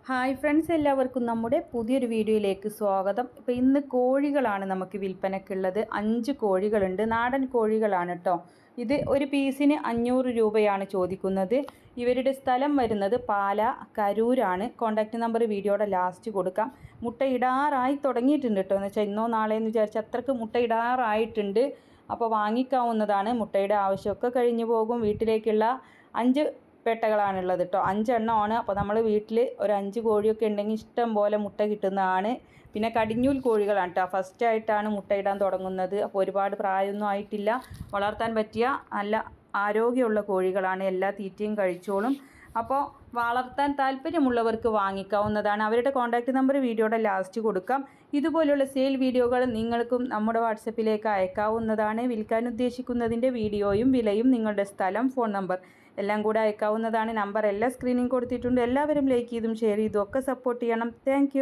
Hi friends, എല്ലാവർക്കും നമ്മുടെ പുതിയൊരു വീഡിയോയിലേക്ക് സ്വാഗതം. ഇപ്പോൾ ഇന്ന് കോഴികളാണ് നമുക്ക് വിൽപ്പനയ്ക്കുള്ളത്. 5 കോഴികളുണ്ട്. നാടൻ കോഴികളാണ് കേട്ടോ. ഇത് ഒരു പീസിന് 500 രൂപയാണ് ചോദിക്കുന്നത്. ഇവരുടെ സ്ഥലം വരുന്നത് പാല കരൂരാണ്. കോൺടാക്റ്റ് നമ്പർ വീഡിയോയുടെ ലാസ്റ്റ് കൊടുക്കാം. മുട്ടയിടാറായി തുടങ്ങിയിട്ടുണ്ട് കേട്ടോ. എന്ന് വെച്ചാൽ ഇന്നോ നാളെയെന്ന് വിചാരിച്ച് അത്രയ്ക്ക് മുട്ടയിടാറായിട്ടുണ്ട്. അപ്പോൾ വാങ്ങിക്കാവുന്നതാണ്. മുട്ടയുടെ ആവശ്യമൊക്കെ കഴിഞ്ഞു പോകും. വീട്ടിലേക്കുള്ള 5 പേട്ടകളാണുള്ളത് കേട്ടോ. 5 എണ്ണമാണ്. അപ്പോൾ നമ്മൾ വീട്ടിൽ ഒരു 5 കോഴിയൊക്കെ ഉണ്ടെങ്കിൽ ഇഷ്ടം പോലെ മുട്ട കിട്ടുന്നതാണ്. പിന്നെ കടിഞ്ഞൂൽ കോഴികളാണ് കേട്ടോ. ഫസ്റ്റായിട്ടാണ് മുട്ടയിടാൻ തുടങ്ങുന്നത്. അപ്പോൾ ഒരുപാട് പ്രായമൊന്നും ആയിട്ടില്ല. വളർത്താൻ പറ്റിയ നല്ല ആരോഗ്യമുള്ള കോഴികളാണ്. എല്ലാ തീറ്റയും കഴിച്ചോളും. അപ്പോൾ വളർത്താൻ താല്പര്യമുള്ളവർക്ക് വാങ്ങിക്കാവുന്നതാണ്. അവരുടെ കോൺടാക്റ്റ് നമ്പർ വീഡിയോയുടെ ലാസ്റ്റ് കൊടുക്കാം. ഇതുപോലുള്ള സെയിൽ വീഡിയോകൾ നിങ്ങൾക്കും നമ്മുടെ വാട്സപ്പിലേക്ക് അയക്കാവുന്നതാണ്. വിൽക്കാൻ ഉദ്ദേശിക്കുന്നതിൻ്റെ വീഡിയോയും വിലയും നിങ്ങളുടെ സ്ഥലം ഫോൺ നമ്പർ എല്ലാം കൂടെ അയക്കാവുന്നതാണ്. നമ്പർ എല്ലാം സ്ക്രീനിൽ കൊടുത്തിട്ടുണ്ട്. എല്ലാവരും ലൈക്ക് ചെയ്തും ഷെയർ ചെയ്തും ഒക്കെ സപ്പോർട്ട് ചെയ്യണം. താങ്ക്